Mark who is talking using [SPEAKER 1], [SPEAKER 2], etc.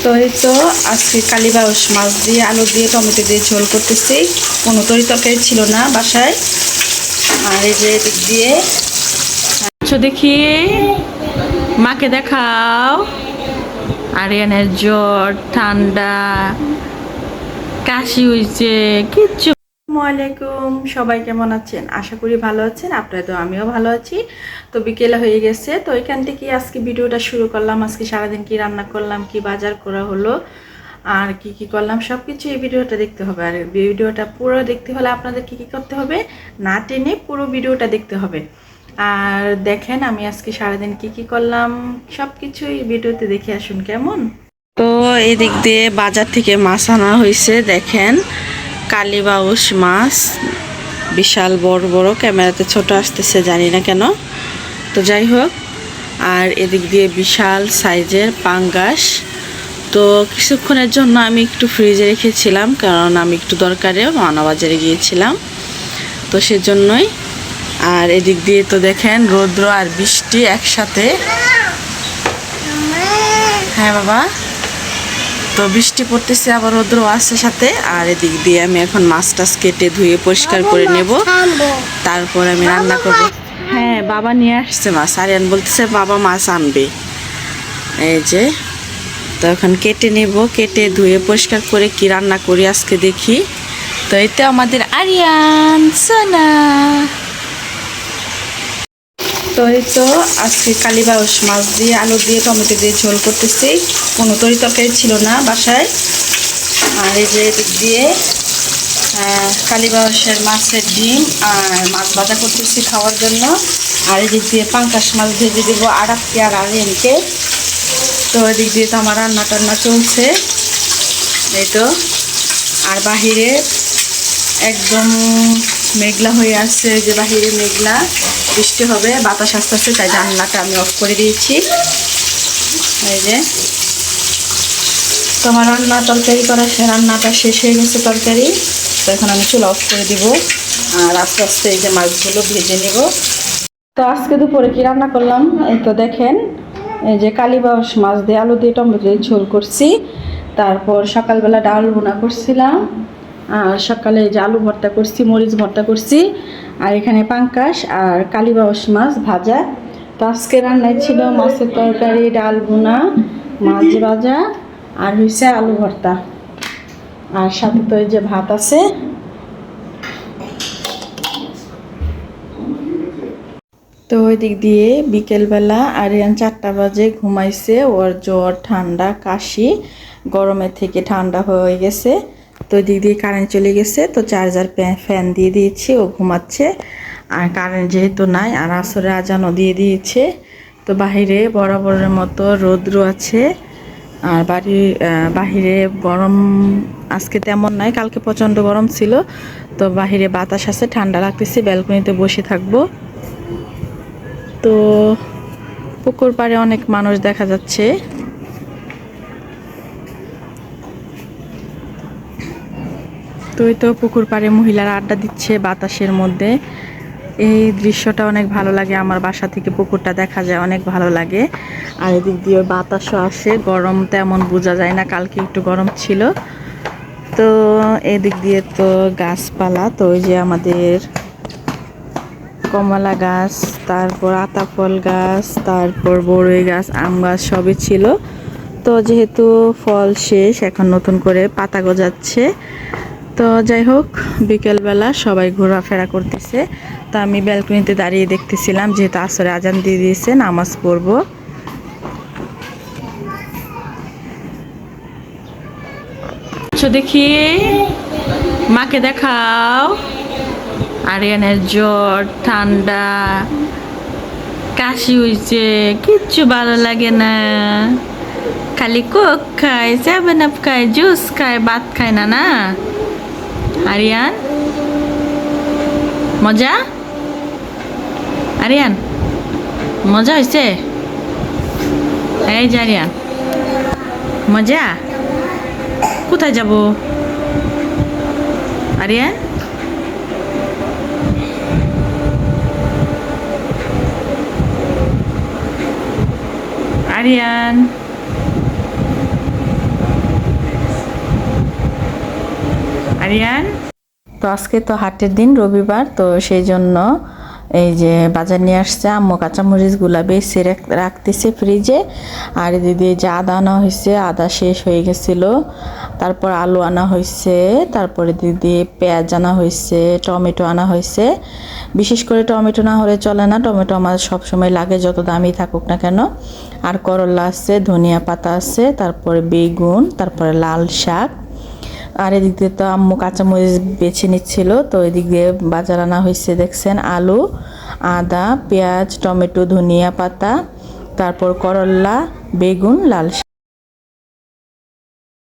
[SPEAKER 1] তো এই তো আজকে কালীবাউস মাছ দিয়ে আলু দিয়ে টমেটো দিয়ে ঝোল করতেছি। কোনো তরকারি ছিল না বাসায়। আর এই যে দিক দিয়ে দেখি মাকে দেখাও। আরিয়ানের জ্বর, ঠান্ডা, কাশি হয়েছে, কিচ্ছু। আসসালামু আলাইকুম, সবাই কেমন আছেন? আশা করি ভালো আছেন। আপনারা তো, আমিও ভালো আছি। তো বিকেলে হয়ে গেছে, তো এখান থেকে আজকে ভিডিওটা শুরু করলাম। আজকে সারাদিন কি রান্না করলাম, কি বাজার করা হলো, আর কি কি করলাম সব কিছু এই ভিডিওটা দেখতে হবে। আর ভিডিওটা পুরো দেখতে হলে আপনাদের কি কি করতে হবে, না টেনে পুরো ভিডিওটা দেখতে হবে। আর দেখেন আমি আজকে সারাদিন কি কি করলাম সব কিছু এই ভিডিওতে দেখে আসুন কেমন। তো এই দিক দিয়ে বাজার থেকে মাছ আনা হয়েছে। দেখেন কালীবাউস মাছ, বিশাল বড় বড়, ক্যামেরাতে ছোট আসতেছে জানি না কেন। তো যাই হোক, আর এদিক দিয়ে বিশাল সাইজের পাঙ্গাস। তো কিছুক্ষণের জন্য আমি একটু ফ্রিজে রেখেছিলাম, কারণ আমি একটু দরকারে মানাবাজারে গিয়েছিলাম, তো সেজন্যই। আর এদিক দিয়ে তো দেখেন রৌদ্র আর বৃষ্টি একসাথে। হ্যাঁ বাবা, তো বৃষ্টি পড়তেছে আবার রৌদ্র আছে সাথে। আর এদিক দিয়ে আমি এখন মাছ টাছ কেটে ধুয়ে পরিষ্কার করে নেব, তারপর আমি রান্না করব। হ্যাঁ বাবা নিয়ে আসছে মাছ, আরিয়ান বলতেছে বাবা মাছ আনবে। এই যে তো এখন কেটে নেব, কেটে ধুয়ে পরিষ্কার করে কি রান্না করি আজকে দেখি। তো এই তো আমাদের আরিয়ান সোনা। তো এই তো আজকে কালীবাউস মাছ দিয়ে আলু দিয়ে টমেটো দিয়ে ঝোল করতেছি। কোনো তরকারি ছিল না বাসায়। আর এই যে এদিক দিয়ে কালীবাউসের মাছের ডিম আর মাছ ভাজা করতেছি খাওয়ার জন্য। আর এদিক দিয়ে পাঙ্কাশ মাছ ভেজে দেবো আড়াপকে আর আরিয়ানকে। তো এদিক দিয়ে তো আমার রান্না টান্না চলছে এই তো। আর বাহিরে একদম মেঘলা হয়ে আসছে, যে বাহিরে মেঘলা, বৃষ্টি হবে, বাতাস আসতেছে, তাই জানলাটা আমি অফ করে দিয়েছি। এই যে তোমার রান্না তরকারি করা, রান্নাটা শেষ হয়ে গেছে তরকারি। তো এখন আমি চুলা অফ করে দিব, আর আস্তে আস্তে এই যে মাছগুলো ভেজে নেব। তো আজকে দুপুরে কি রান্না করলাম এই তো দেখেন, এই যে কালীবাউস মাছ দিয়ে আলু দিয়ে টমেটো দিয়ে ঝোল করছি। তারপর সকালবেলা ডাল বোনা করছিলাম, আর সকালে যে আলু ভর্তা করছি, মরিচ ভর্তা করছি। আর এখানে পাঙ্কাশ আর কালীবাউস মাছ ভাজা। তো আজকে রান্নায় ছিল মাছের তরকারি, ডাল বোনা, মাছ ভাজা, আর হয়েছে আলু ভর্তা। আর সাথে তো এই যে ভাত আছে। তো ওই দিক দিয়ে বিকেলবেলা আরিয়ান 4টা বাজে ঘুমাইছে। ওর জ্বর, ঠান্ডা, কাশি, গরমের থেকে ঠান্ডা হয়ে গেছে। তো ওই দিক দিয়ে কারেন্ট চলে গেছে, তো চার্জার ফ্যান দিয়ে দিয়েছি, ও ঘুমাচ্ছে। আর কারেন্ট যেহেতু নাই, আর আসরে আজানও দিয়ে দিয়েছে। তো বাহিরে বরাবরের মতো রৌদ্র আছে। আর বাহিরে গরম আজকে তেমন নাই, কালকে প্রচণ্ড গরম ছিল। তো বাহিরে বাতাস আছে, ঠান্ডা লাগতেছে, ব্যালকনিতে বসে থাকবো। তো পুকুর পাড়ে অনেক মানুষ দেখা যাচ্ছে। তো এই তো পুকুর পাড়ে মহিলারা আড্ডা দিচ্ছে বাতাসের মধ্যে। এই দৃশ্যটা অনেক ভালো লাগে, আমার বাসা থেকে পুকুরটা দেখা যায়, অনেক ভালো লাগে। আর এদিক দিয়ে বাতাসও আসে, গরম তেমন বোঝা যায় না, কালকে একটু গরম ছিল। তো এদিক দিয়ে তো গাছপালা, তো ওই যে আমাদের কমলা গাছ, তারপর আতাফল গাছ, তারপর বড়ই গাছ, আম গাছ সবই ছিল। তো যেহেতু ফল শেষ, এখন নতুন করে পাতা গজাচ্ছে। তো যাই হোক, বিকেলবেলা সবাই ঘোরাফেরা করতেছে। তো আমি ব্যালকনিতে দাঁড়িয়ে দেখতেছিলাম, যেহেতু আসরে আজান দিয়ে দিয়েছে, নামাজ পড়বো। দেখি মাকে দেখাও। আরিয়ানের জ্বর, ঠান্ডা, কাশি হয়েছে, কিচ্ছু ভালো লাগে না, খালি কোক খায়, 7 আপ খায়, জুস খায়, ভাত খায় না। না আরিয়ান, মজা? আরিয়ান মজা হয়েছে? এই যে আরিয়ান, মজা? কোথায় যাব আরিয়ান? আরিয়ান আরিয়ান। তো আজকে তো হাটের দিন, রবিবার, তো সেই জন্য এই যে বাজার নিয়ে আসছে আম্মু। কাঁচামরিচগুলা বেছে রাখতেছে ফ্রিজে। আর দিদি যে আদা আনা হয়েছে, আদা শেষ হয়ে গেছিল। তারপর আলু আনা হয়েছে, তারপরে দিদি পেঁয়াজ আনা হয়েছে, টমেটো আনা হয়েছে। বিশেষ করে টমেটো না হলে চলে না, টমেটো আমার সবসময় লাগে যত দামি থাকুক না কেন। আর করলা আছে, ধনিয়া পাতা আছে, তারপরে বেগুন, তারপরে লাল শাক। আর এদিক দিয়ে তো আম্মু কাঁচামরিচ বেছে নিচ্ছিল। তো এদিক দিয়ে বাজার আনা হয়েছে, দেখছেন, আলু, আদা, পেঁয়াজ, টমেটো, ধনিয়া পাতা, তারপর করলা, বেগুন, লাল শাক।